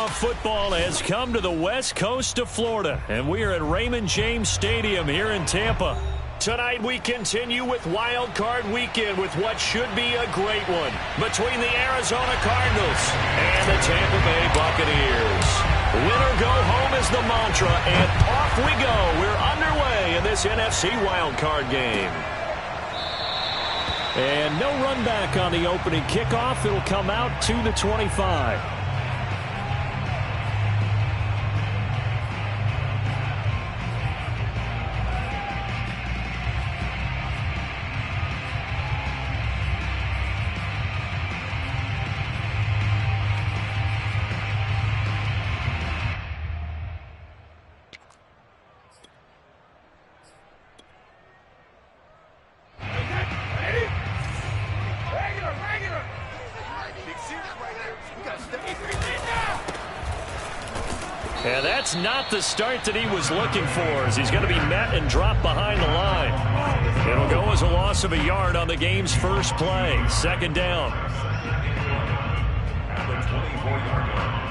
of football has come to the west coast of Florida, and we are at Raymond James Stadium here in Tampa. Tonight we continue with Wild Card Weekend with what should be a great one between the Arizona Cardinals and the Tampa Bay Buccaneers. Win or go home is the mantra, and off we go. We're underway in this NFC Wild Card game. And no run back on the opening kickoff. It'll come out to the 25. And that's not the start that he was looking for, as he's going to be met and dropped behind the line. It'll go as a loss of a yard on the game's first play. Second down. At the 24-yard line.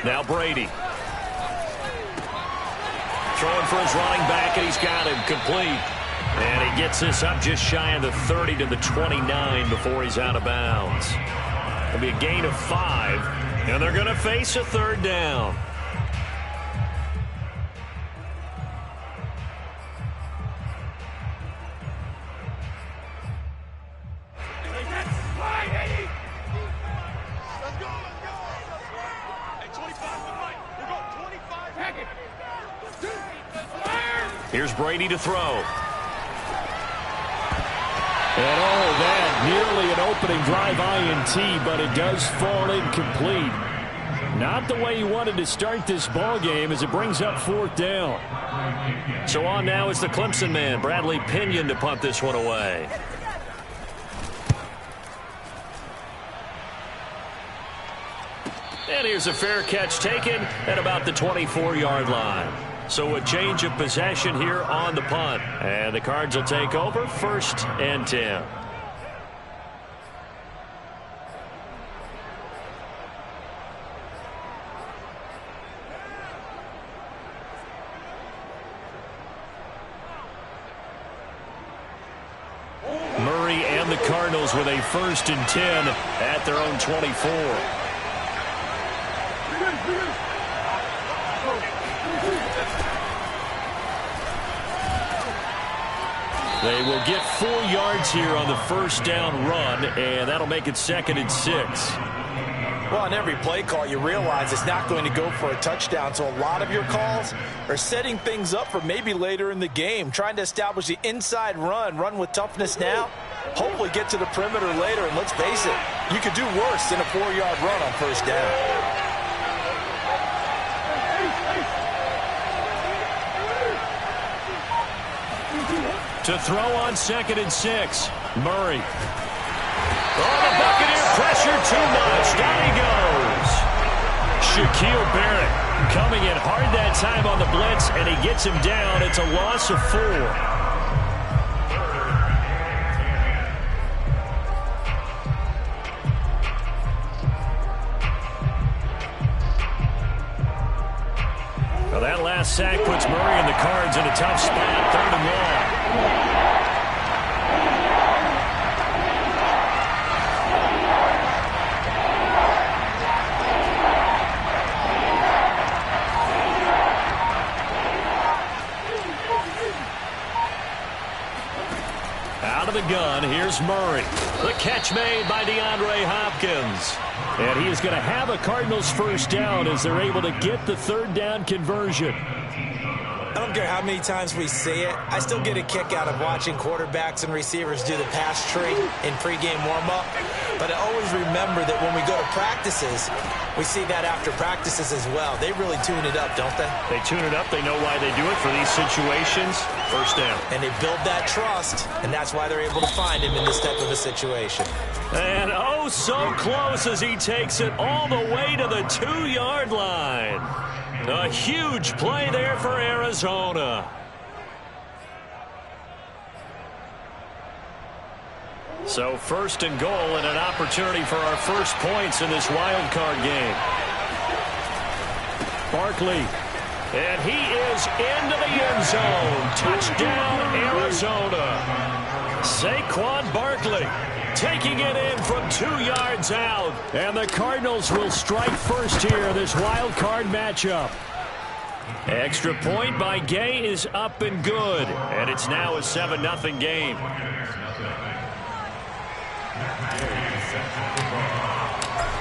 Now Brady. Throwing for his running back, and he's got him complete. And he gets this up just shy of the 30 to the 29 before he's out of bounds. It'll be a gain of 5, and they're going to face a third down. Here's Brady to throw. And that nearly an opening drive INT, but it does fall incomplete. Not the way he wanted to start this ball game, as it brings up fourth down. So on now is the Clemson man, Bradley Pinion, to punt this one away. And here's a fair catch taken at about the 24-yard line. So a change of possession here on the punt. And the Cards will take over, 1st and 10. Murray and the Cardinals with a 1st and 10 at their own 24. They will get 4 yards here on the first down run, and that'll make it 2nd and 6. Well, on every play call, you realize it's not going to go for a touchdown, so a lot of your calls are setting things up for maybe later in the game, trying to establish the inside run with toughness now, hopefully get to the perimeter later, and let's face it, you could do worse than a 4-yard run on first down. To throw on 2nd and 6, Murray. Oh, the Buccaneer pressure too much. Down he goes. Shaquille Barrett coming in hard that time on the blitz, and he gets him down. It's a loss of 4. Well, that last sack puts Murray and the Cards in a tough spot, 3rd and long. Out of the gun, here's Murray. The catch made by DeAndre Hopkins. And he is going to have a Cardinals first down as they're able to get the 3rd down conversion. I don't don't care how many times we see it, I still get a kick out of watching quarterbacks and receivers do the pass tree in pregame warm-up. But I always remember that when we go to practices, we see that after practices as well. They really tune it up, don't they? They tune it up. They know why they do it for these situations. First down. And they build that trust, and that's why they're able to find him in this type of a situation. And oh, so close as he takes it all the way to the 2-yard line. A huge play there for Arizona. So first and goal and an opportunity for our first points in this wild card game. Barkley. And he is into the end zone. Touchdown, Arizona. Saquon Barkley taking it in from 2 yards out. And the Cardinals will strike first here, this wild card matchup. Extra point by Gay is up and good. And it's now a 7-0 game.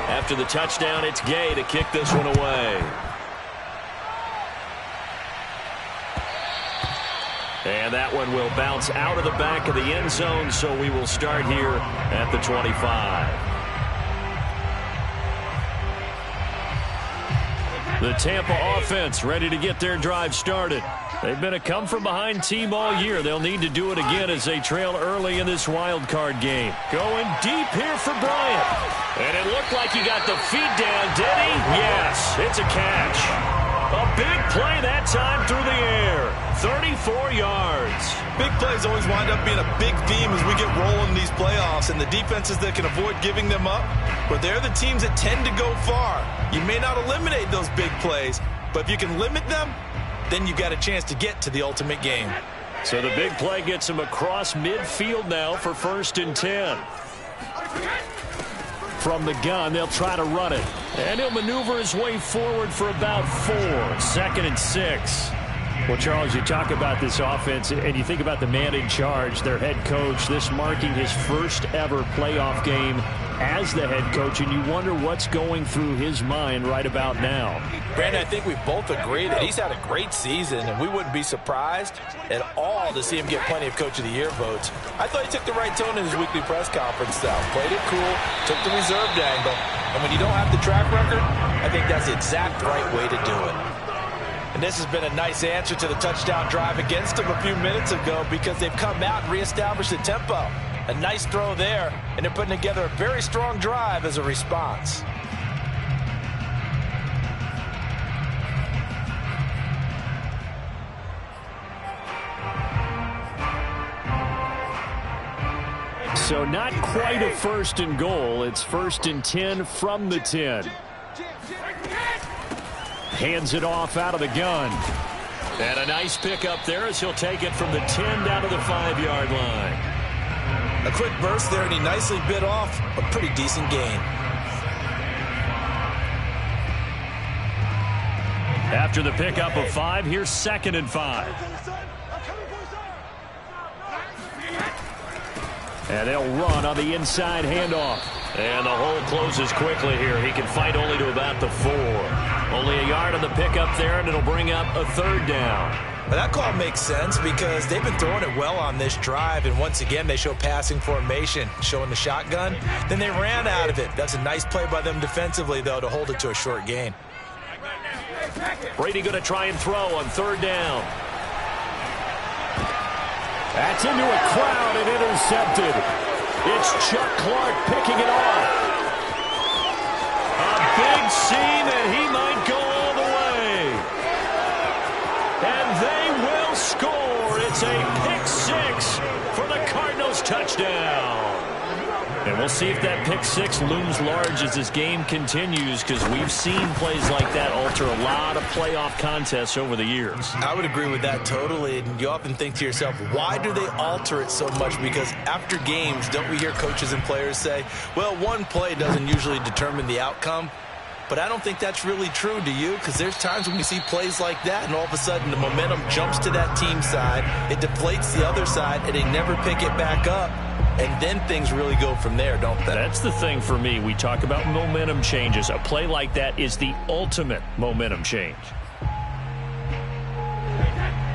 After the touchdown, it's Gay to kick this one away. And that one will bounce out of the back of the end zone, so we will start here at the 25. The Tampa offense ready to get their drive started. They've been a come-from-behind team all year. They'll need to do it again as they trail early in this wild card game. Going deep here for Bryant. And it looked like he got the feet down, did he? Yes, it's a catch. A big play that time through the air. 34 yards. Big plays always wind up being a big theme as we get rolling in these playoffs, and the defenses that can avoid giving them up, but they're the teams that tend to go far. You may not eliminate those big plays, but if you can limit them, then you've got a chance to get to the ultimate game. So the big play gets him across midfield now for 1st and 10. From the gun, they'll try to run it. And he'll maneuver his way forward for about 4. 2nd and 6. Well, Charles, you talk about this offense, and you think about the man in charge, their head coach, this marking his first ever playoff game as the head coach, and you wonder what's going through his mind right about now. Brandon, I think we both agree that he's had a great season, and we wouldn't be surprised at all to see him get plenty of Coach of the Year votes. I thought he took the right tone in his weekly press conference, though. Played it cool, took the reserved angle, and when you don't have the track record, I think that's the exact right way to do it. And this has been a nice answer to the touchdown drive against them a few minutes ago because they've come out and reestablished the tempo. A nice throw there, and they're putting together a very strong drive as a response. So not quite a 1st and goal. It's 1st and 10 from the 10. Hands it off out of the gun. And a nice pickup there as he'll take it from the 10 down to the 5-yard line. A quick burst there, and he nicely bit off a pretty decent gain. After the pickup of 5, here's 2nd and 5. And they'll run on the inside handoff. And the hole closes quickly here. He can fight only to about the 4. Only a yard on the pickup there, and it'll bring up a 3rd down. But that call makes sense because they've been throwing it well on this drive, and once again they show passing formation, showing the shotgun. Then they ran out of it. That's a nice play by them defensively, though, to hold it to a short gain. Brady going to try and throw on 3rd down. That's into a crowd and intercepted. It's Chuck Clark picking it off. A big seam, and he might go all the way. And they will score. It's a pick 6 for the Cardinals touchdown. And we'll see if that pick 6 looms large as this game continues, because we've seen plays like that alter a lot of playoff contests over the years. I would agree with that totally. And you often think to yourself, why do they alter it so much? Because after games, don't we hear coaches and players say, well, one play doesn't usually determine the outcome? But I don't think that's really true, do you? Because there's times when we see plays like that, and all of a sudden the momentum jumps to that team side, it deflates the other side, and they never pick it back up. And then things really go from there, don't they? That's the thing for me. We talk about momentum changes. A play like that is the ultimate momentum change.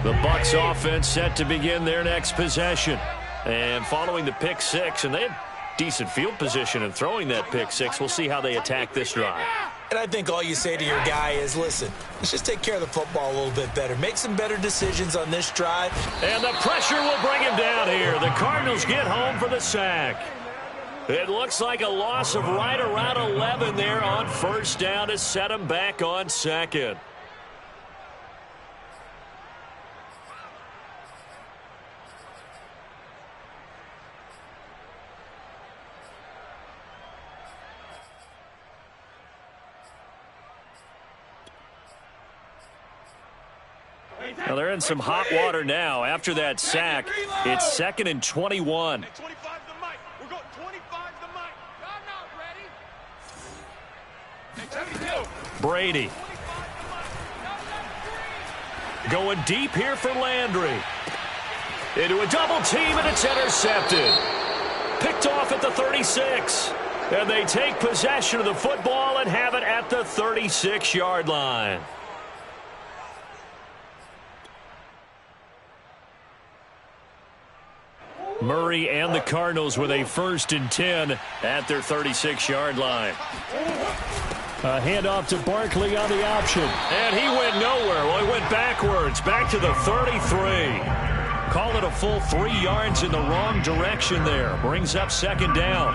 The Bucs offense set to begin their next possession. And following the pick six, and they had decent field position in throwing that pick six. We'll see how they attack this drive. And I think all you say to your guy is, listen, let's just take care of the football a little bit better. Make some better decisions on this drive. And the pressure will bring him down here. The Cardinals get home for the sack. It looks like a loss of right around 11 there on first down to set him back on second. Now they're in some hot water now. After that sack, it's 2nd and 21. Brady. Going deep here for Landry. Into a double team, and it's intercepted. Picked off at the 36. And they take possession of the football and have it at the 36-yard line. Murray and the Cardinals with a 1st and 10 at their 36-yard line. A handoff to Barkley on the option. And he went nowhere. Well, he went backwards, back to the 33. Call it a full 3 yards in the wrong direction there. Brings up 2nd down.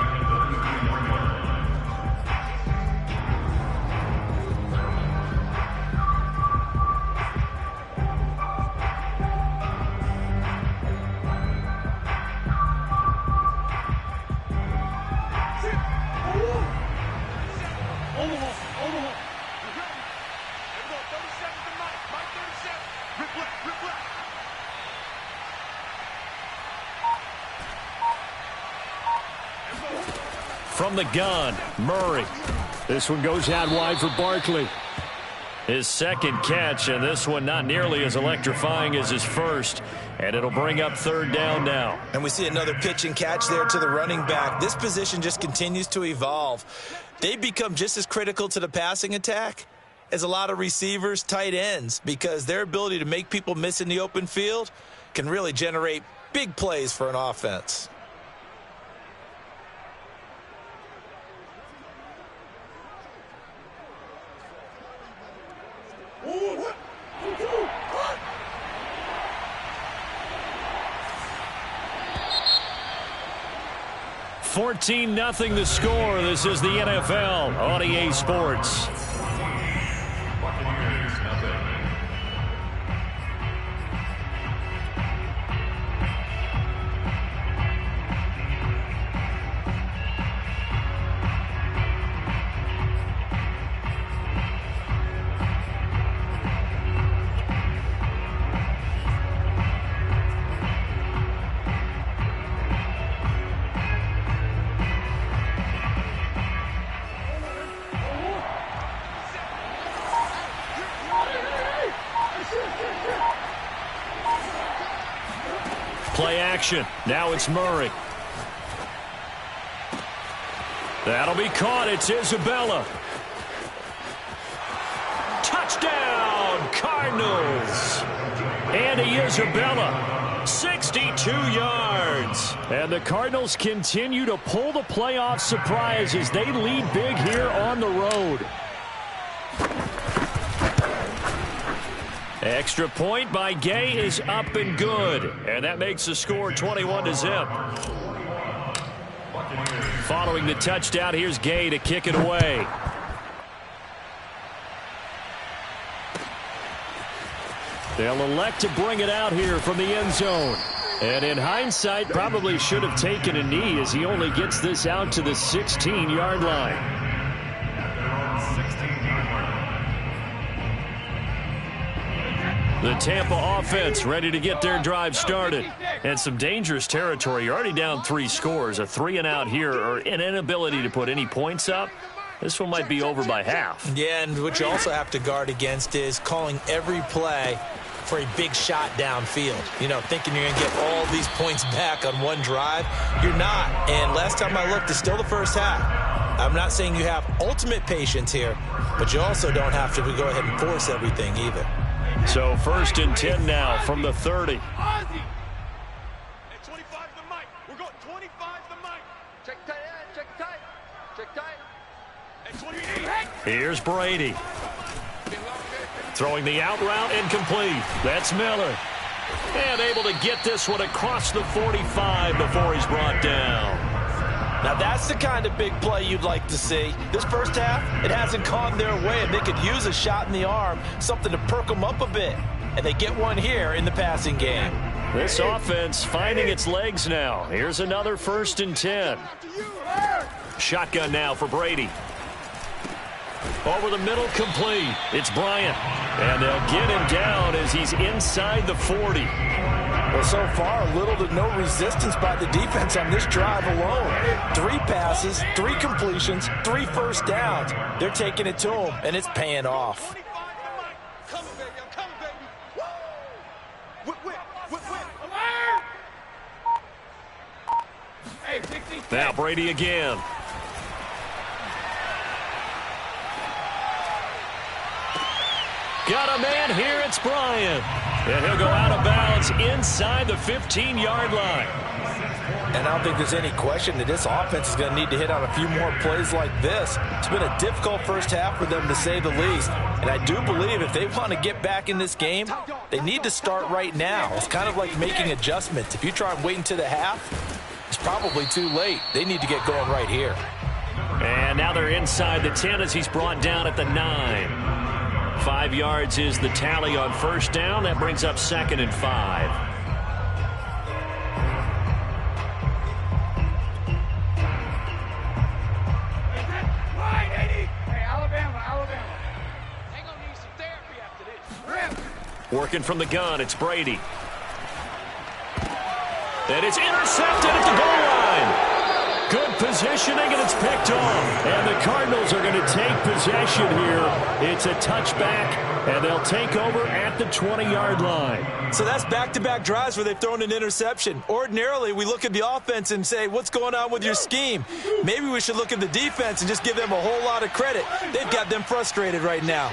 From the gun, Murray. This one goes out wide for Barkley. His 2nd catch, and this one not nearly as electrifying as his first. And it'll bring up 3rd down now. And we see another pitch and catch there to the running back. This position just continues to evolve. They become just as critical to the passing attack as a lot of receivers, tight ends, because their ability to make people miss in the open field can really generate big plays for an offense. $14-0 the score. This is the NFL on EA Sports. Buccaneers, nothing. Play action. Now it's Murray. That'll be caught. It's Isabella. Touchdown, Cardinals. Andy Isabella, 62 yards. And the Cardinals continue to pull the playoff surprise as they lead big here on the road. Extra point by Gay is up and good. And that makes the score 21-0. Following the touchdown, here's Gay to kick it away. They'll elect to bring it out here from the end zone. And in hindsight, probably should have taken a knee as he only gets this out to the 16-yard line. The Tampa offense ready to get their drive started. And some dangerous territory. You're already down 3 scores. A 3-and-out here, or an inability to put any points up. This one might be over by half. Yeah, and what you also have to guard against is calling every play for a big shot downfield. You know, thinking you're going to get all these points back on one drive. You're not. And last time I looked, it's still the first half. I'm not saying you have ultimate patience here, but you also don't have to go ahead and force everything either. So 1st and 10 now from the 30. Here's Brady. Throwing the out route incomplete. That's Miller. And able to get this one across the 45 before he's brought down. Now that's the kind of big play you'd like to see. This first half, it hasn't gone their way, and they could use a shot in the arm, something to perk them up a bit. And they get one here in the passing game. This offense finding its legs now. Here's another 1st and 10. Shotgun now for Brady. Over the middle, complete. It's Bryant. And they'll get him down as he's inside the 40. Well, so far, little to no resistance by the defense on this drive alone. 3 passes, 3 completions, 3 first downs. They're taking it to him, and it's paying off. Now Brady again. Got a man here, it's Bryant. And he'll go out of bounds inside the 15-yard line. And I don't think there's any question that this offense is going to need to hit on a few more plays like this. It's been a difficult first half for them, to say the least. And I do believe if they want to get back in this game, they need to start right now. It's kind of like making adjustments. If you try and wait until the half, it's probably too late. They need to get going right here. And now they're inside the 10 as he's brought down at the 9. 5 yards is the tally on first down. That brings up 2nd and 5. Working from the gun, it's Brady. And it's intercepted at the goal line. Good positioning, and it's picked off. And the Cardinals are going to take possession here. It's a touchback, and they'll take over at the 20-yard line. So that's back-to-back drives where they've thrown an interception. Ordinarily, we look at the offense and say, what's going on with your scheme? Maybe we should look at the defense and just give them a whole lot of credit. They've got them frustrated right now.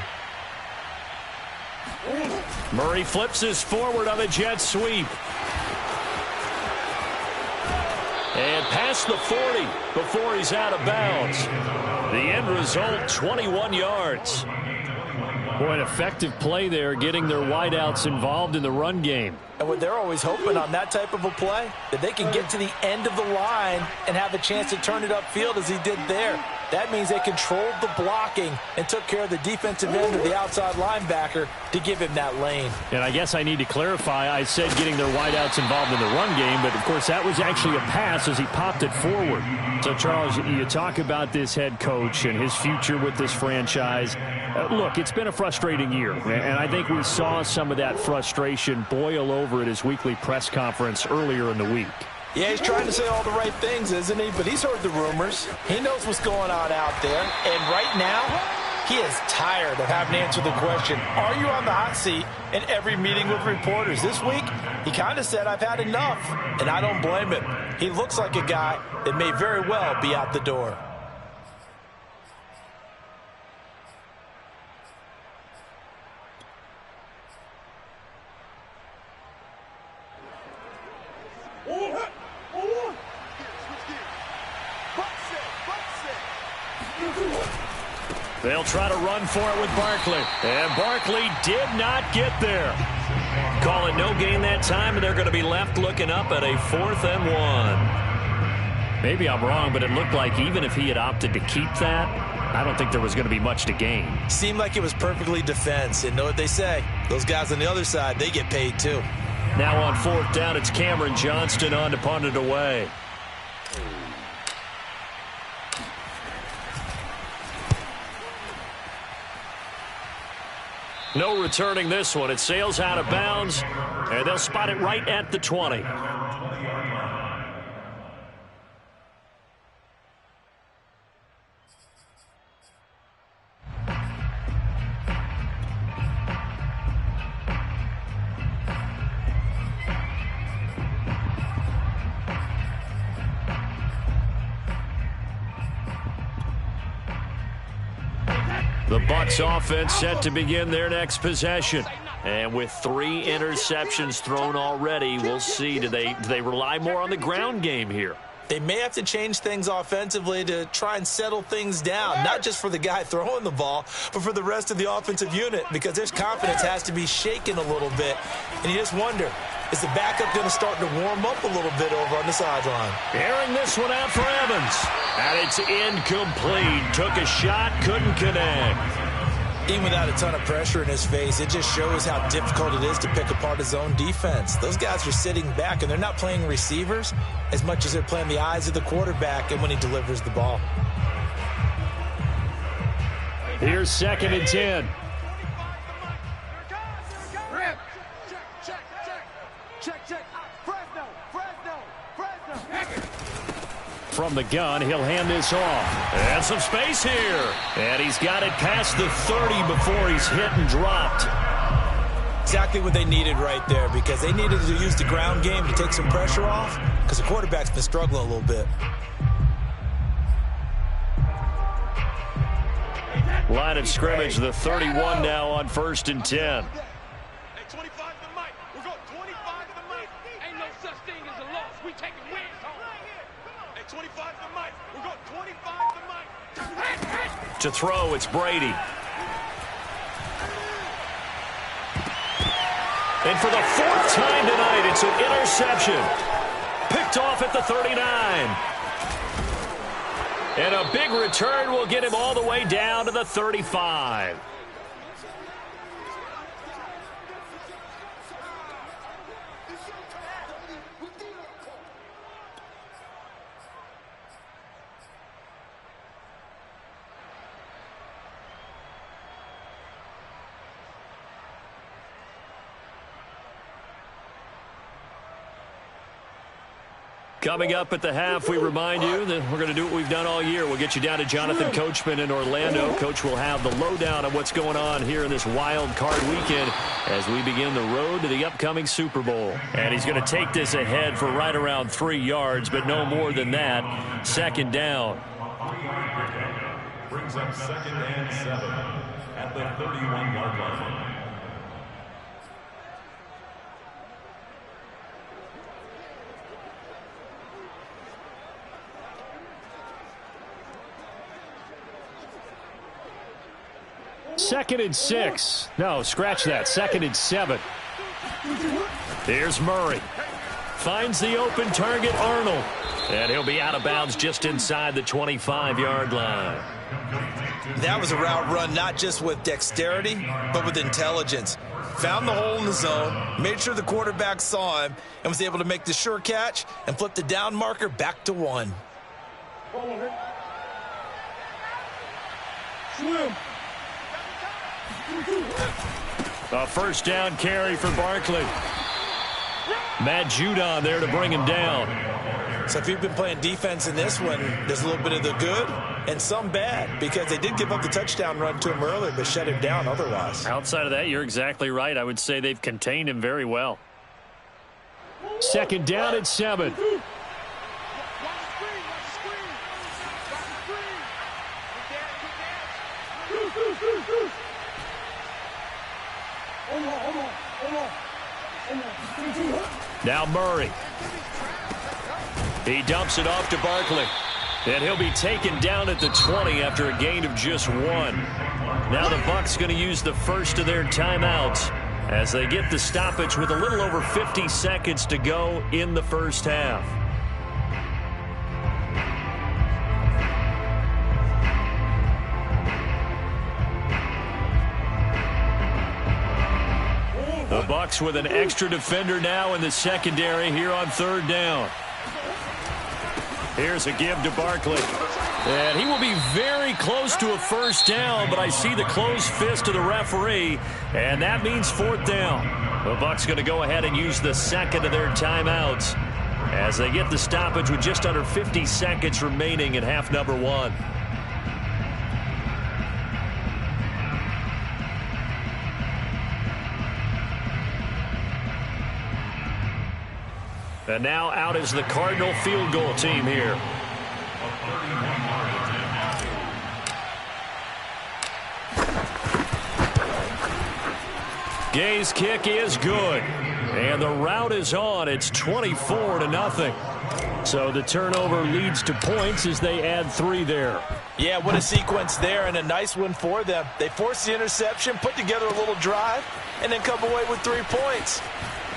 Murray flips his forward on the jet sweep. And past the 40 before he's out of bounds. The end result, 21 yards. Boy, an effective play there, getting their wideouts involved in the run game. And what they're always hoping on that type of a play, that they can get to the end of the line and have a chance to turn it upfield as he did there. That means they controlled the blocking and took care of the defensive end of the outside linebacker to give him that lane. And I guess I need to clarify, I said getting their wideouts involved in the run game, but of course that was actually a pass as he popped it forward. So Charles, you talk about this head coach and his future with this franchise. Look, it's been a frustrating year, and I think we saw some of that frustration boil over at his weekly press conference earlier in the week. Yeah, he's trying to say all the right things, isn't he? But he's heard the rumors. He knows what's going on out there. And right now, he is tired of having to answer the question, are you on the hot seat in every meeting with reporters? This week, he kind of said, I've had enough. And I don't blame him. He looks like a guy that may very well be out the door. They'll try to run for it with Barkley. And Barkley did not get there. Call it no gain that time, and they're going to be left looking up at a 4th and 1. Maybe I'm wrong, but it looked like even if he had opted to keep that, I don't think there was going to be much to gain. Seemed like it was perfectly defense. And know what they say? Those guys on the other side, they get paid too. Now on 4th down, it's Cameron Johnston on to punt it away. No returning this one. It sails out of bounds, and they'll spot it right at the 20. The Bucs offense set to begin their next possession. And with 3 interceptions thrown already, we'll see. Do they rely more on the ground game here? They may have to change things offensively to try and settle things down, not just for the guy throwing the ball, but for the rest of the offensive unit, because their confidence has to be shaken a little bit. And you just wonder, is the backup going to start to warm up a little bit over on the sideline? Airing this one out for Evans. And it's incomplete. Took a shot, couldn't connect. Even without a ton of pressure in his face, it just shows how difficult it is to pick apart his own defense. Those guys are sitting back, and they're not playing receivers as much as they're playing the eyes of the quarterback and when he delivers the ball. Here's 2nd and 10. From the gun, he'll hand this off. And some space here. And he's got it past the 30 before he's hit and dropped. Exactly what they needed right there, because they needed to use the ground game to take some pressure off, because the quarterback's been struggling a little bit. Line of scrimmage, the 31 now on 1st and 10. To throw, it's Brady. And for the 4th time tonight, it's an interception. Picked off at the 39. And a big return will get him all the way down to the 35. Coming up at the half, we remind you that we're going to do what we've done all year. We'll get you down to Jonathan Coachman in Orlando. Coach will have the lowdown on what's going on here in this wild card weekend as we begin the road to the upcoming Super Bowl. And he's going to take this ahead for right around 3 yards, but no more than that. 2nd down. Brings up 2nd and 7 at the 31-yard line. Second and 6. No, scratch that. 2nd and 7. Here's Murray. Finds the open target, Arnold. And he'll be out of bounds just inside the 25-yard line. That was a route run not just with dexterity, but with intelligence. Found the hole in the zone, made sure the quarterback saw him, and was able to make the sure catch and flip the down marker back to 1. A 1st down carry for Barkley. Matt Judon there to bring him down. So if you've been playing defense in this one, there's a little bit of the good and some bad, because they did give up the touchdown run to him earlier, but shut him down otherwise. Outside of that, you're exactly right. I would say they've contained him very well. 2nd down at 7. Now Murray. He dumps it off to Barkley. And he'll be taken down at the 20 after a gain of just 1. Now the Bucs going to use the first of their timeouts as they get the stoppage with a little over 50 seconds to go in the first half. The Bucs with an extra defender now in the secondary here on 3rd down. Here's a give to Barkley. And he will be very close to a 1st down, but I see the closed fist of the referee, and that means 4th down. The Bucs going to go ahead and use the 2nd of their timeouts as they get the stoppage with just under 50 seconds remaining in half number 1. And now out is the Cardinal field goal team here. Gay's kick is good. And the route is on. It's 24-0. So the turnover leads to points as they add 3 there. Yeah, what a sequence there, and a nice one for them. They force the interception, put together a little drive, and then come away with 3 points.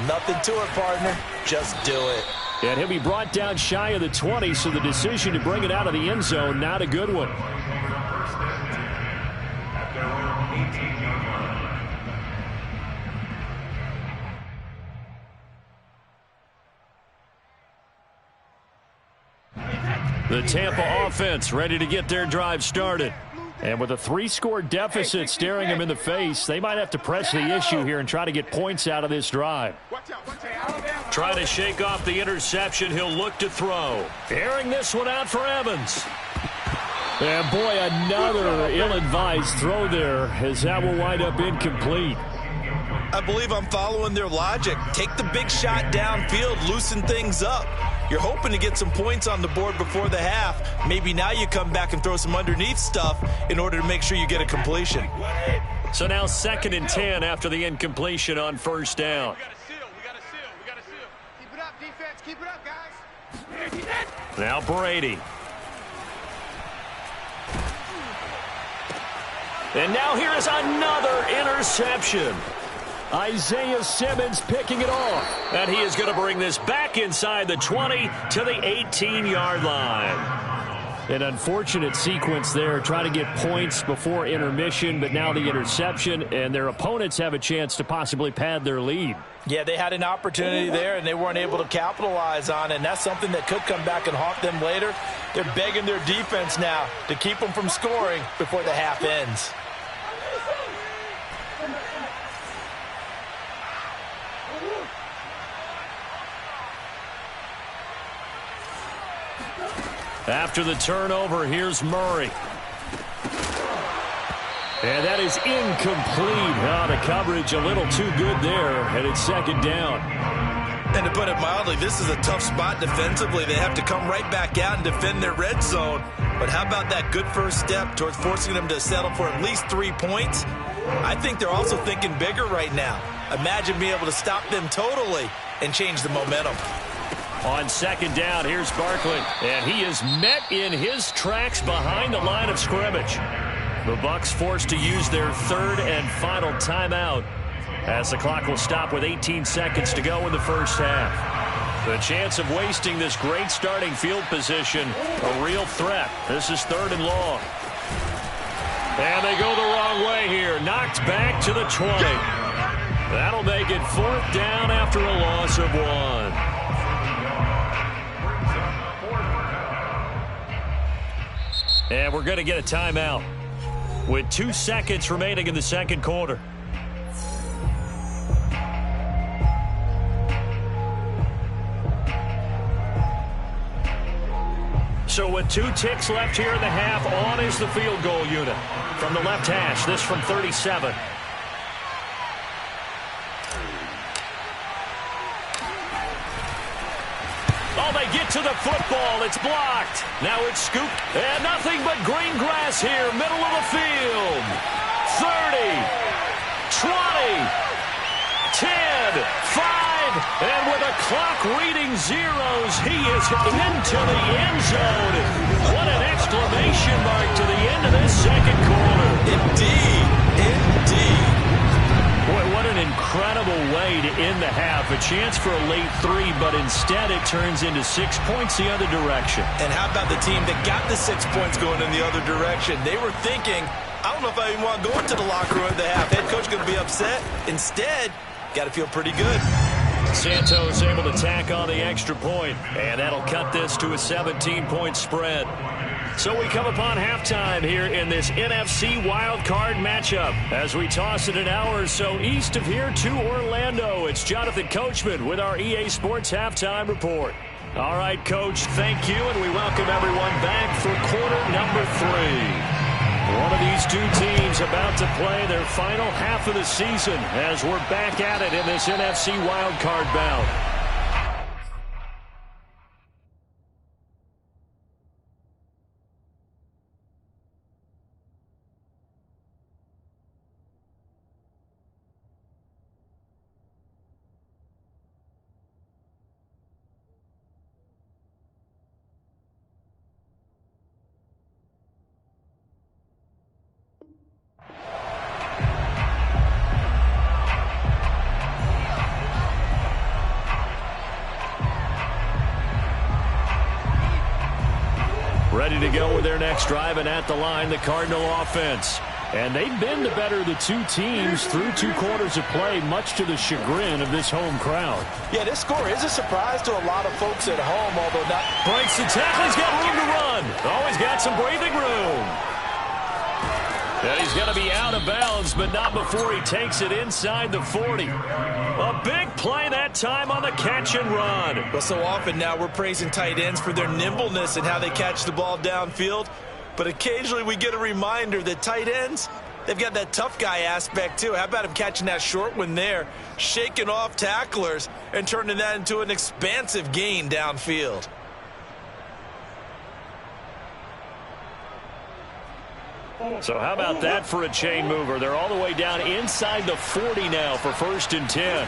Nothing to it, partner. Just do it. And he'll be brought down shy of the 20, so the decision to bring it out of the end zone, not a good one. The Tampa offense ready to get their drive started. And with a 3-score deficit staring them in the face, they might have to press the issue here and try to get points out of this drive. Trying to shake off the interception, he'll look to throw. Airing this one out for Evans. And boy, another ill-advised throw there as that will wind up incomplete. I believe I'm following their logic. Take the big shot downfield, loosen things up. You're hoping to get some points on the board before the half. Maybe now you come back and throw some underneath stuff in order to make sure you get a completion. So now 2nd and 10 after the incompletion on 1st down. We got to seal. Keep it up, defense. Keep it up, guys. Now Brady. And now here is another interception. Isaiah Simmons picking it off. And he is going to bring this back inside the 20 to the 18-yard line. An unfortunate sequence there, trying to get points before intermission, but now the interception, and their opponents have a chance to possibly pad their lead. Yeah, they had an opportunity there, and they weren't able to capitalize on it, and that's something that could come back and haunt them later. They're begging their defense now to keep them from scoring before the half ends. After the turnover, here's Murray. And that is incomplete. Oh, the coverage a little too good there, and it's 2nd down. And to put it mildly, this is a tough spot defensively. They have to come right back out and defend their red zone. But how about that good first step towards forcing them to settle for at least 3 points? I think they're also thinking bigger right now. Imagine being able to stop them totally and change the momentum. On 2nd down, here's Barkley, and he is met in his tracks behind the line of scrimmage. The Bucs forced to use their 3rd and final timeout as the clock will stop with 18 seconds to go in the first half. The chance of wasting this great starting field position, a real threat. This is 3rd and long. And they go the wrong way here. Knocked back to the 20. That'll make it 4th down after a loss of 1. And we're going to get a timeout with 2 seconds remaining in the 2nd quarter. So with 2 ticks left here in the half, on is the field goal unit. From the left hash, this from 37. Oh, they get to the football. It's blocked. Now it's scooped. And nothing but green grass here, middle of the field. 30, 20, 10, 5, and with a clock reading zeros, he is into the end zone. What an exclamation mark to the end of this 2nd quarter. Indeed, indeed. Boy, what an incredible way to end the half. A chance for a late 3, but instead it turns into 6 points the other direction. And how about the team that got the 6 points going in the other direction? They were thinking, I don't know if I even want to go into the locker room at the half. Head coach going to be upset. Instead, got to feel pretty good. Santos able to tack on the extra point, and that'll cut this to a 17-point spread. So we come upon halftime here in this NFC wildcard matchup as we toss it an hour or so east of here to Orlando. It's Jonathan Coachman with our EA Sports Halftime Report. All right, Coach, thank you, and we welcome everyone back for quarter number 3. One of these 2 teams about to play their final half of the season as we're back at it in this NFC wildcard bout. Ready to go with their next drive, and at the line, the Cardinal offense. And they've been the better of the two teams through 2 quarters of play, much to the chagrin of this home crowd. Yeah, this score is a surprise to a lot of folks at home, although not. Breaks the tackle. He's got room to run. Always got some breathing room. And he's going to be out of bounds, but not before he takes it inside the 40. A big play that time on the catch and run. Well, so often now we're praising tight ends for their nimbleness and how they catch the ball downfield. But occasionally we get a reminder that tight ends, they've got that tough guy aspect too. How about him catching that short one there, shaking off tacklers, and turning that into an expansive gain downfield. So how about that for a chain mover? They're all the way down inside the 40 now for 1st and 10.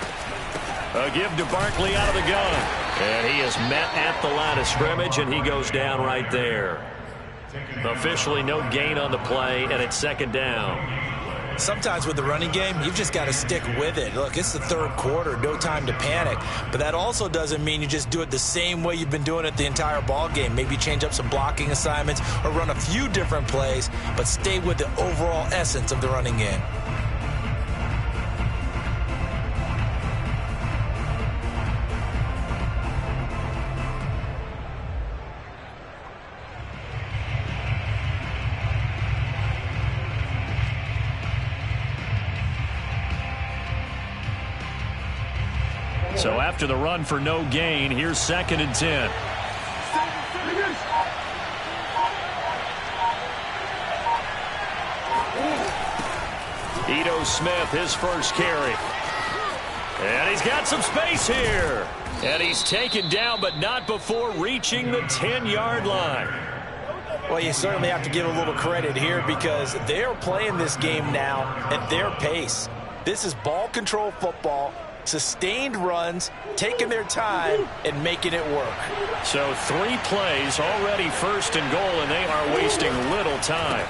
A give to Barkley out of the gun. And he is met at the line of scrimmage, and he goes down right there. Officially no gain on the play, and it's 2nd down. Sometimes with the running game, you've just got to stick with it. Look, it's the 3rd quarter, no time to panic. But that also doesn't mean you just do it the same way you've been doing it the entire ball game. Maybe change up some blocking assignments or run a few different plays, but stay with the overall essence of the running game. So after the run for no gain, here's 2nd and 10. Ito Smith, his first carry. And he's got some space here. And he's taken down, but not before reaching the 10-yard line. Well, you certainly have to give a little credit here because they're playing this game now at their pace. This is ball control football. Sustained runs, taking their time, and making it work. So 3 plays, already 1st and goal, and they are wasting little time.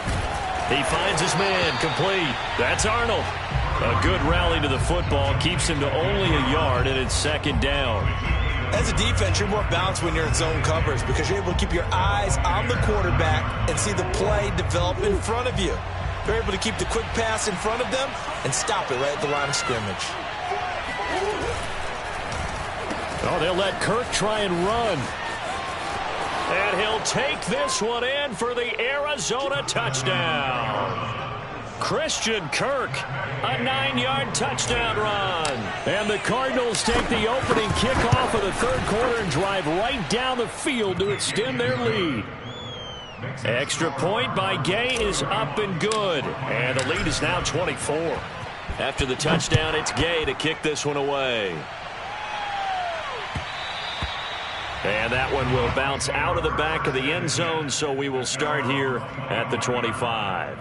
He finds his man, complete. That's Arnold. A good rally to the football, keeps him to only a yard, and it's 2nd down. As a defense, you're more balanced when you're in zone coverage because you're able to keep your eyes on the quarterback and see the play develop in front of you. You're able to keep the quick pass in front of them and stop it right at the line of scrimmage. Oh, they'll let Kirk try and run. And he'll take this one in for the Arizona touchdown. Christian Kirk, a 9-yard touchdown run. And the Cardinals take the opening kickoff of the 3rd quarter and drive right down the field to extend their lead. Extra point by Gay is up and good. And the lead is now 24. After the touchdown, it's Gay to kick this one away. And that one will bounce out of the back of the end zone, so we will start here at the 25.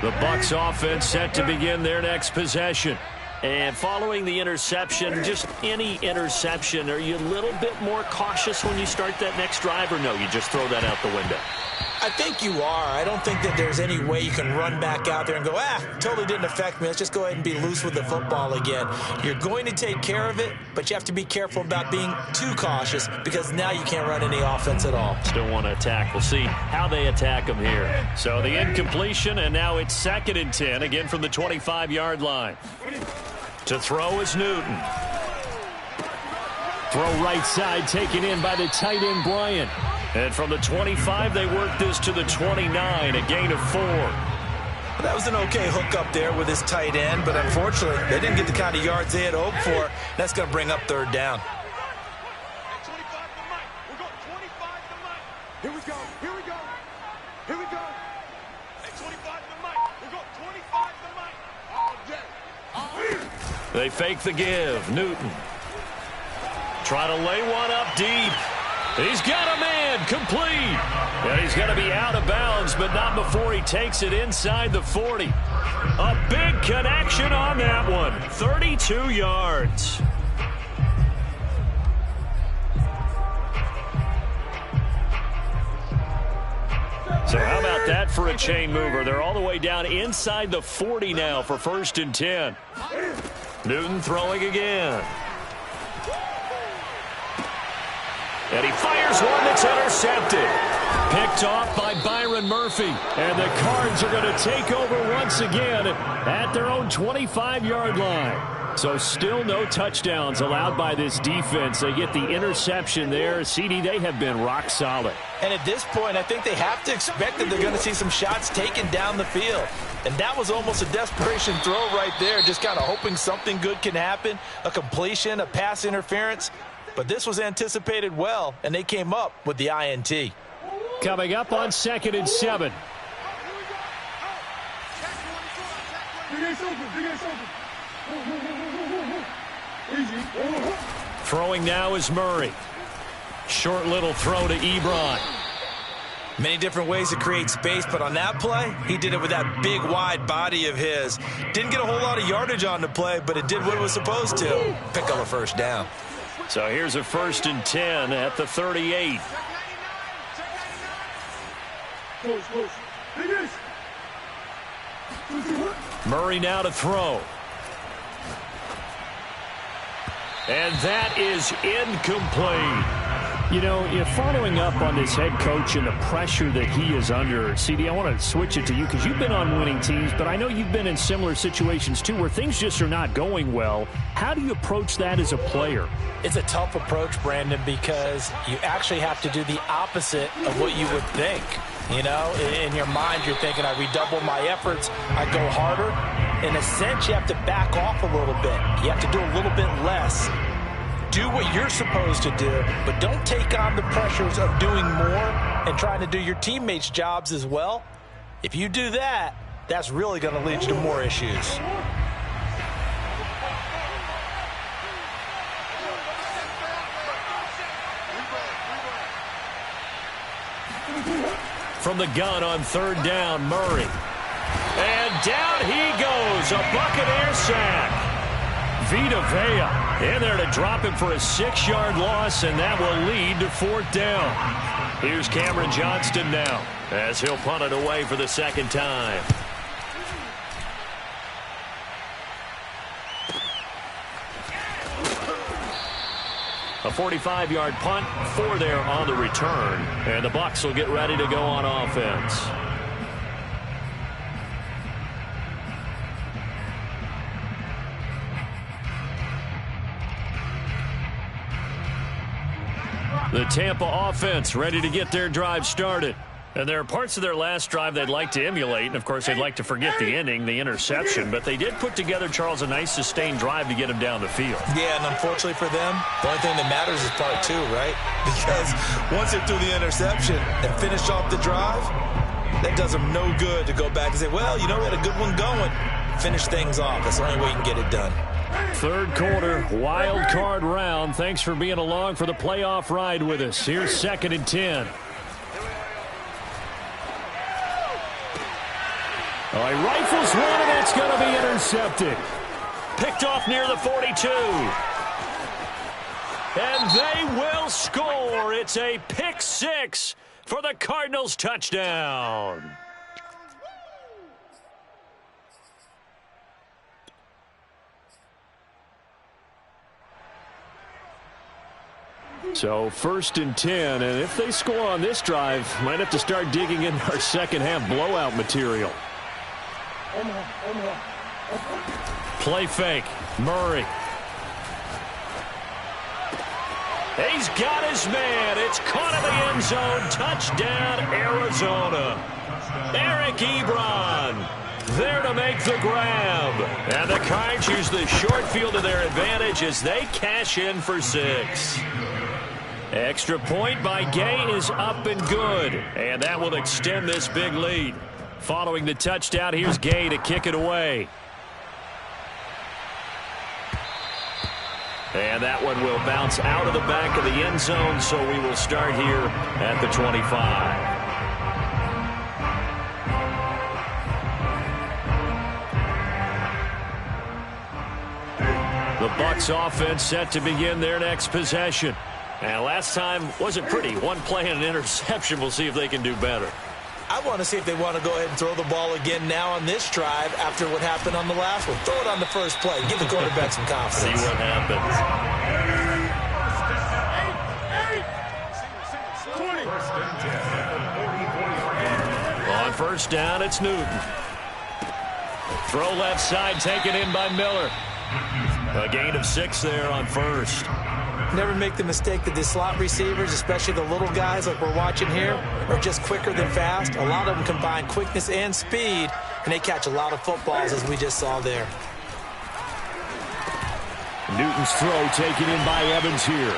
The Bucs offense set to begin their next possession. And following the interception, just any interception, are you a little bit more cautious when you start that next drive, or no, you just throw that out the window? I think you are. I don't think that there's any way you can run back out there and go, totally didn't affect me. Let's just go ahead and be loose with the football again. You're going to take care of it, but you have to be careful about being too cautious because now you can't run any offense at all. Still want to attack. We'll see how they attack them here. So the incompletion, and now it's 2nd and 10, again from the 25-yard line. To throw is Newton. Throw right side, taken in by the tight end, Bryant. And from the 25, they work this to the 29, a gain of 4. Well, that was an okay hook up there with his tight end, but unfortunately, they didn't get the kind of yards they had hoped for. That's going to bring up 3rd down. Here we go. Here we go. Here we go. Hey, 25 to the mic. We got 25 to the mic. All day. All day. They fake the give. Newton. Try to lay one up deep. He's got a man, complete. And he's going to be out of bounds, but not before he takes it inside the 40. A big connection on that one. 32 yards. So how about that for a chain mover? They're all the way down inside the 40 now for 1st and 10. Newton throwing again. And he fires one that's intercepted. Picked off by Byron Murphy. And the Cards are going to take over once again at their own 25-yard line. So still no touchdowns allowed by this defense. They get the interception there. CD, they have been rock solid. And at this point, I think they have to expect that they're going to see some shots taken down the field. And that was almost a desperation throw right there, just kind of hoping something good can happen, a completion, a pass interference. But this was anticipated well, and they came up with the INT. Coming up on 2nd and 7. Throwing now is Murray. Short little throw to Ebron. Many different ways to create space, but on that play, he did it with that big, wide body of his. Didn't get a whole lot of yardage on the play, but it did what it was supposed to. Pick up a first down. So here's a 1st and 10 at the 38. Murray now to throw. And that is incomplete. You know, if following up on this head coach and the pressure that he is under, CD, I want to switch it to you because you've been on winning teams, but I know you've been in similar situations too where things just are not going well. How do you approach that as a player? It's a tough approach, Brandon, because you actually have to do the opposite of what you would think. You know, in your mind, you're thinking, I redouble my efforts, I go harder. In a sense, you have to back off a little bit. You have to do a little bit less. Do what you're supposed to do, but don't take on the pressures of doing more and trying to do your teammates' jobs as well. If you do that, that's really going to lead to more issues. From the gun on 3rd down, Murray. And down he goes, a Buccaneer sack. Vita Vea in there to drop him for a 6-yard loss, and that will lead to 4th down. Here's Cameron Johnston now as he'll punt it away for the 2nd time. A 45-yard punt, 4 there on the return, and the Bucs will get ready to go on offense. The Tampa offense ready to get their drive started. And there are parts of their last drive they'd like to emulate. And, of course, they'd like to forget the ending, the interception. But they did put together, Charles, a nice sustained drive to get him down the field. Yeah, and unfortunately for them, the only thing that matters is part 2, right? Because once they threw the interception and finished off the drive, that does them no good to go back and say, well, you know, we had a good one going. Finish things off. That's the only way you can get it done. 3rd quarter, wild card round. Thanks for being along for the playoff ride with us. Here's 2nd and 10. Oh, he rifles one, and that's going to be intercepted. Picked off near the 42. And they will score. It's a pick 6 for the Cardinals touchdown. So 1st and 10, and if they score on this drive, might have to start digging in our second half blowout material. Play fake, Murray. He's got his man. It's caught in the end zone. Touchdown, Arizona. Eric Ebron there to make the grab. And the Cards use the short field to their advantage as they cash in for 6. Extra point by Gay is up and good. And that will extend this big lead. Following the touchdown, here's Gay to kick it away. And that one will bounce out of the back of the end zone, so we will start here at the 25. The Bucs offense set to begin their next possession. And last time wasn't pretty. One play and an interception. We'll see if they can do better. I want to see if they want to go ahead and throw the ball again now on this drive after what happened on the last one. Throw it on the first play. Give the quarterback some confidence. See what happens. first down, it's Newton. Throw left side, taken in by Miller. A gain of 6 there on first. Never make the mistake that the slot receivers, especially the little guys like we're watching here, are just quicker than fast. A lot of them combine quickness and speed, and they catch a lot of footballs, as we just saw there. Newton's throw taken in by Evans here.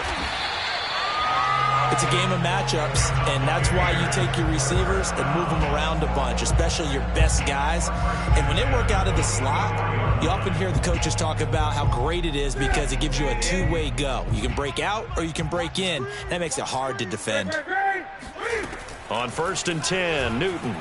It's a game of matchups, and that's why you take your receivers and move them around a bunch, especially your best guys. And when they work out of the slot, you often hear the coaches talk about how great it is because it gives you a two-way go. You can break out or you can break in. That makes it hard to defend. On 1st and 10, Newton.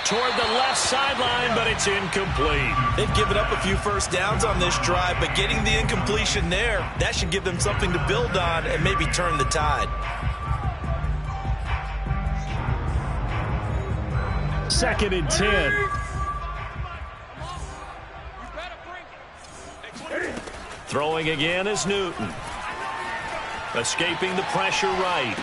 Toward the left sideline, but it's incomplete. They've given up a few first downs on this drive, but getting the incompletion there, that should give them something to build on and maybe turn the tide. 2nd and 10. Throwing again is Newton. Escaping the pressure right.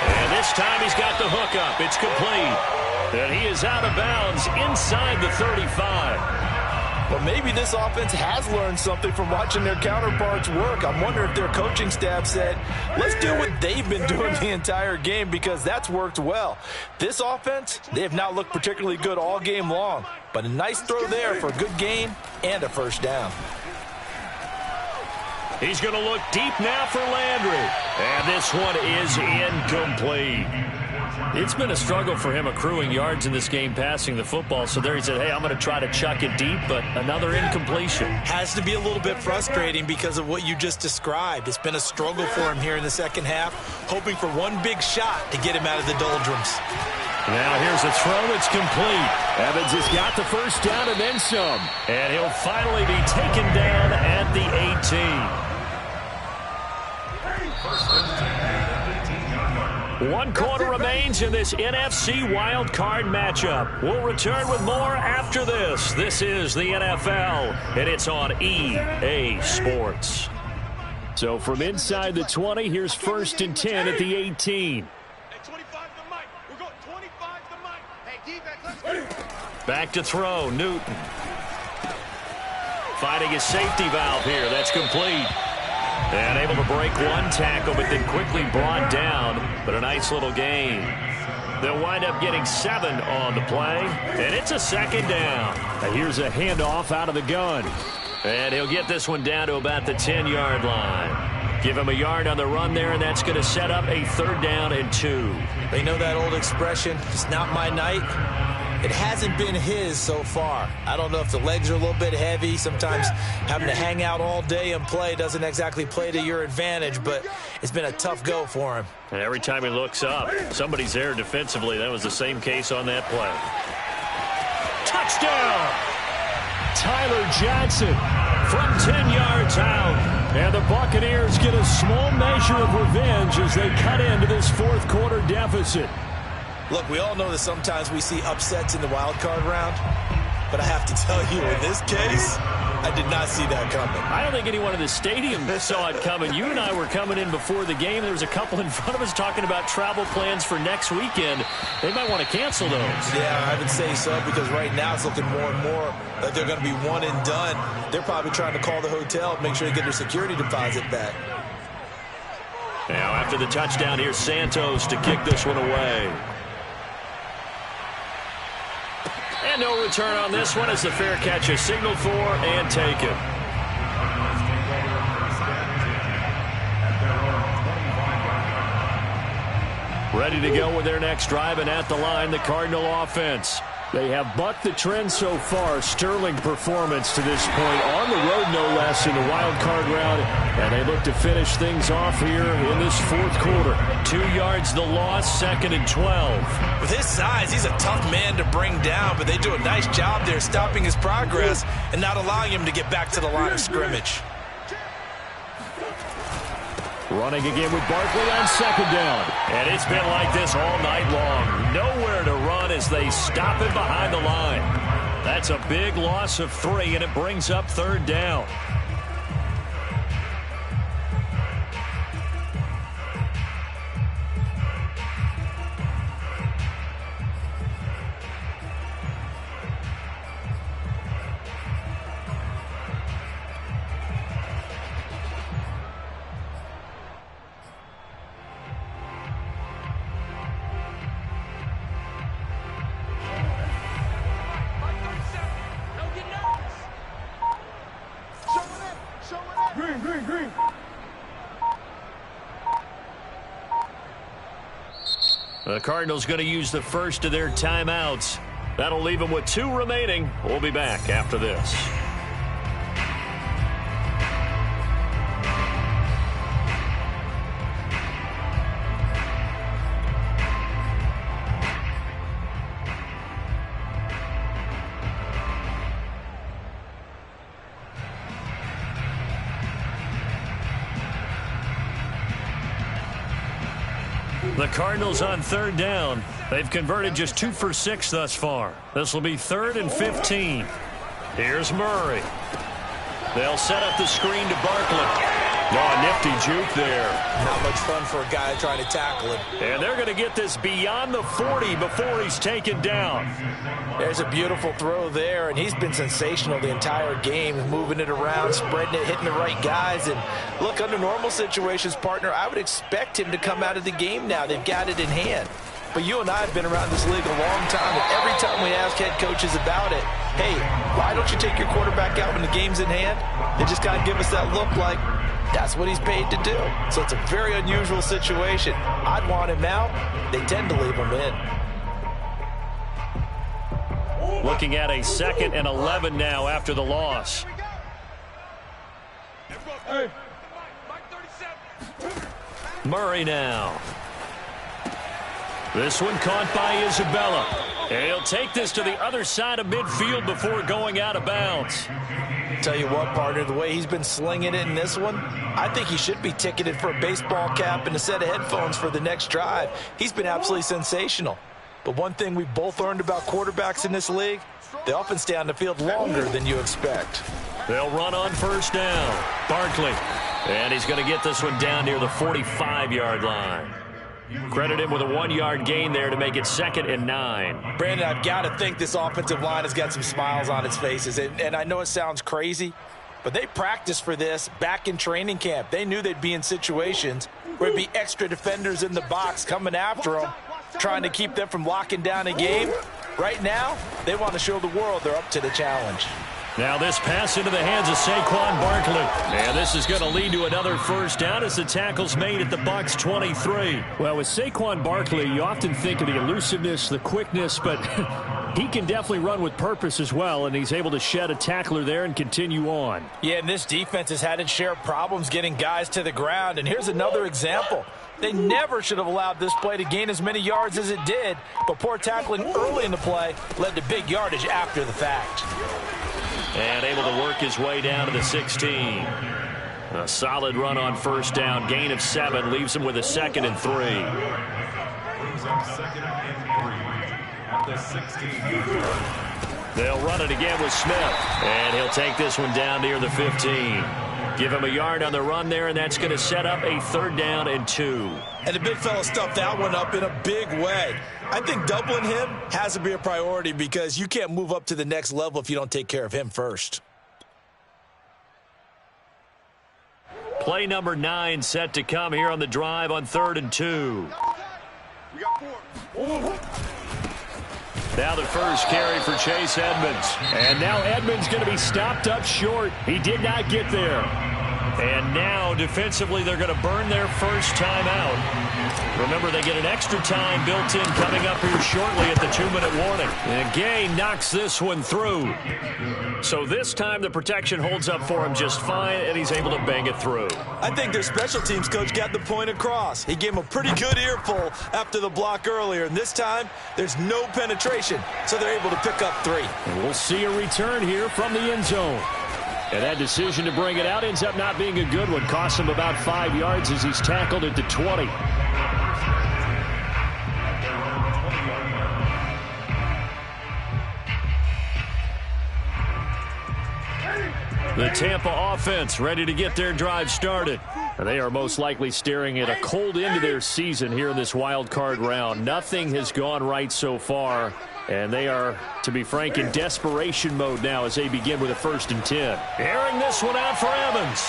And this time he's got the hook up. It's complete. And he is out of bounds inside the 35. But maybe this offense has learned something from watching their counterparts work. I'm wondering if their coaching staff said, let's do what they've been doing the entire game, because that's worked well. This offense, they have not looked particularly good all game long. But a nice throw there for a good gain and a first down. He's going to look deep now for Landry. And this one is incomplete. It's been a struggle for him accruing yards in this game passing the football. So there he said, hey, I'm going to try to chuck it deep, but another incompletion. Has to be a little bit frustrating because of what you just described. It's been a struggle for him here in the second half, hoping for one big shot to get him out of the doldrums. Now here's a throw. It's complete. Evans has got the first down and then some. And he'll finally be taken down at the 18. 1 quarter remains in this NFC Wildcard matchup. We'll return with more after this. This is the NFL, and it's on EA Sports. So from inside the 20, here's 1st and 10 at the 18. Back to throw, Newton. Finding his safety valve here. That's complete. And able to break one tackle, but then quickly brought down. But a nice little gain. They'll wind up getting 7 on the play. And it's a 2nd down. Here's a handoff out of the gun. And he'll get this one down to about the 10-yard line. Give him a yard on the run there, and that's going to set up a 3rd down and 2. They know that old expression, it's not my night. It hasn't been his so far. I don't know if the legs are a little bit heavy. Sometimes having to hang out all day and play doesn't exactly play to your advantage, but it's been a tough go for him. And every time he looks up, somebody's there defensively. That was the same case on that play. Touchdown! Tyler Johnson from 10 yards out. And the Buccaneers get a small measure of revenge as they cut into this 4th quarter deficit. Look, we all know that sometimes we see upsets in the wild card round, but I have to tell you, in this case, I did not see that coming. I don't think anyone in the stadium saw it coming. You and I were coming in before the game. There was a couple in front of us talking about travel plans for next weekend. They might want to cancel those. Yeah, I would say so, because right now it's looking more and more like they're going to be one and done. They're probably trying to call the hotel, make sure they get their security deposit back. Now after the touchdown, here's Santos to kick this one away. And no return on this one as the fair catch is signaled for and taken. Ready to go with their next drive, and at the line, the Cardinal offense. They have bucked the trend so far. Sterling performance to this point. On the road, no less, in the wild card round. And they look to finish things off here in this 4th quarter. 2 yards the loss, 2nd and 12. With his size, he's a tough man to bring down, but they do a nice job there stopping his progress and not allowing him to get back to the line of scrimmage. Running again with Barkley on 2nd down. And it's been like this all night long. Nowhere to run as they stop him behind the line. That's a big loss of 3, and it brings up 3rd down. Green, green, green. The Cardinals going to use the first of their timeouts. That'll leave them with 2 remaining. We'll be back after this. The Cardinals on 3rd down. They've converted just 2 for 6 thus far. This will be 3rd and 15. Here's Murray. They'll set up the screen to Barkley. Oh, nifty juke there. Not much fun for a guy trying to tackle him. And they're going to get this beyond the 40 before he's taken down. There's a beautiful throw there, and he's been sensational the entire game, moving it around, spreading it, hitting the right guys. And look, under normal situations, partner, I would expect him to come out of the game now. They've got it in hand. But you and I have been around this league a long time, and every time we ask head coaches about it, hey, why don't you take your quarterback out when the game's in hand? They just kind of give us that look like that's what he's paid to do. So it's a very unusual situation. I'd want him out. They tend to leave him in. Looking at a 2nd and 11 now after the loss. Hey. Murray now. This one caught by Isabella. And he'll take this to the other side of midfield before going out of bounds. Tell you what, partner, the way he's been slinging it in this one, I think he should be ticketed for a baseball cap and a set of headphones for the next drive. He's been absolutely sensational. But one thing we both learned about quarterbacks in this league, they often stay on the field longer than you expect. They'll run on 1st down. Barkley. And he's going to get this one down near the 45-yard line. Credit him with a 1-yard gain there to make it 2nd and 9. Brandon, I've got to think this offensive line has got some smiles on its faces. And I know it sounds crazy, but they practiced for this back in training camp. They knew they'd be in situations where there'd be extra defenders in the box coming after them, trying to keep them from locking down a game. Right now, they want to show the world they're up to the challenge. Now this pass into the hands of Saquon Barkley. And this is going to lead to another 1st down as the tackle's made at the Bucs 23. Well, with Saquon Barkley, you often think of the elusiveness, the quickness, but he can definitely run with purpose as well, and he's able to shed a tackler there and continue on. Yeah, and this defense has had its share of problems getting guys to the ground. And here's another example. They never should have allowed this play to gain as many yards as it did, but poor tackling early in the play led to big yardage after the fact. And able to work his way down to the 16. A solid run on 1st down. Gain of 7 leaves him with a 2nd and 3. Brings up 2nd and 3 at the 16. They'll run it again with Smith. And he'll take this one down near the 15. Give him a yard on the run there, and that's going to set up a 3rd down and 2. And the big fella stuffed that one up in a big way. I think doubling him has to be a priority because you can't move up to the next level if you don't take care of him first. Play number 9 set to come here on the drive on 3rd and 2. We got 4. Now the first carry for Chase Edmonds. And now Edmonds going to be stopped up short. He did not get there. And now defensively they're going to burn their first time out. Remember, they get an extra time built in coming up here shortly at the 2-minute warning. And Gay knocks this one through. So this time the protection holds up for him just fine, and he's able to bang it through. I think their special teams coach got the point across. He gave him a pretty good earful after the block earlier, and this time there's no penetration, so they're able to pick up 3. And we'll see a return here from the end zone. And that decision to bring it out ends up not being a good one. Costs him about 5 yards as he's tackled at the 20. The Tampa offense ready to get their drive started. And they are most likely staring at a cold end to their season here in this wild card round. Nothing has gone right so far. And they are, to be frank, in desperation mode now as they begin with a 1st and 10. Airing this one out for Evans.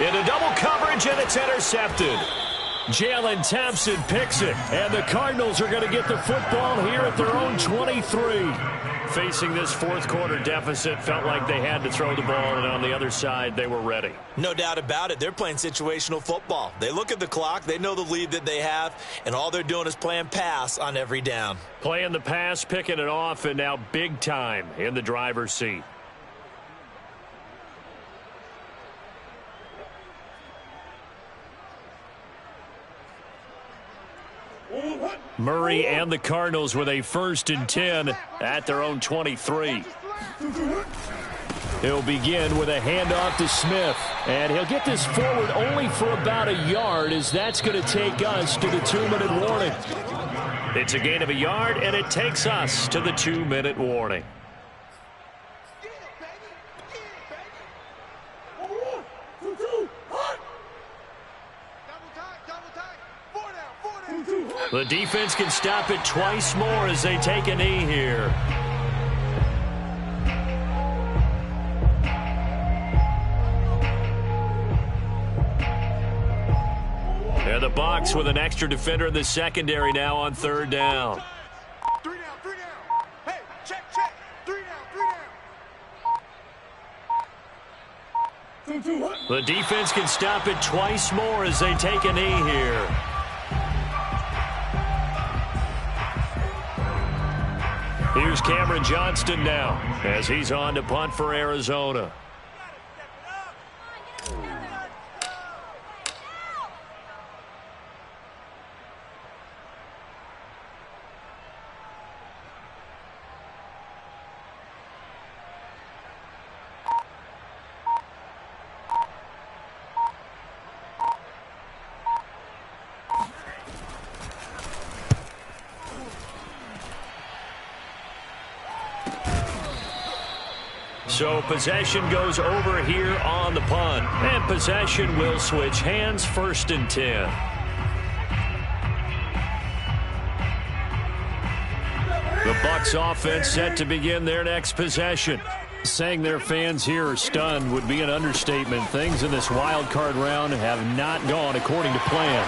Into double coverage, and it's intercepted. Jalen Thompson picks it, and the Cardinals are going to get the football here at their own 23. Facing this fourth quarter deficit, felt like they had to throw the ball, and on the other side, they were ready. No doubt about it. They're playing situational football. They look at the clock, they know the lead that they have, and all they're doing is playing pass on every down. Playing the pass, picking it off, and now big time in the driver's seat. Murray and the Cardinals with a 1st and 10 at their own 23. He'll begin with a handoff to Smith, and he'll get this forward only for about a yard, as that's going to take us to the 2-minute warning. It's a gain of a yard, and it takes us to the 2-minute warning. The defense can stop it twice more as they take a knee here. And the Bucs with an extra defender in the secondary now on 3rd down. 3 down, 3 down. Hey, check. 3 down, 3 down. The defense can stop it twice more as they take a knee here. Here's Cameron Johnston now as he's on to punt for Arizona. So possession goes over here on the punt. And possession will switch hands, 1st and 10. The Bucs offense set to begin their next possession. Saying their fans here are stunned would be an understatement. Things in this wild card round have not gone according to plan.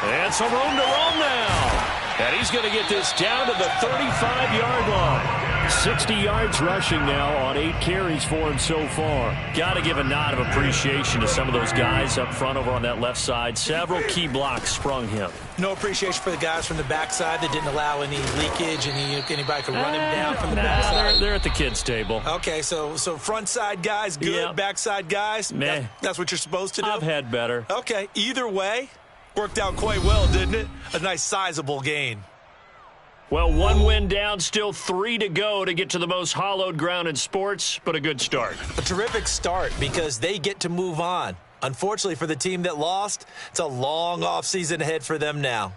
And some room to roam now. And he's going to get this down to the 35-yard line. 60 yards rushing now on 8 carries for him so far. Got to give a nod of appreciation to some of those guys up front over on that left side. Several key blocks sprung him. No appreciation for the guys from the backside that didn't allow any leakage, and anybody could run him down from the backside. They're at the kids' table. Okay, so front side guys, good. Yep. Backside guys, Meh. That's what you're supposed to do? I've had better. Okay, either way, worked out quite well, didn't it? A nice sizable gain. Well, 1 win down, still 3 to go to get to the most hallowed ground in sports, but a good start. A terrific start because they get to move on. Unfortunately for the team that lost, it's a long offseason ahead for them now.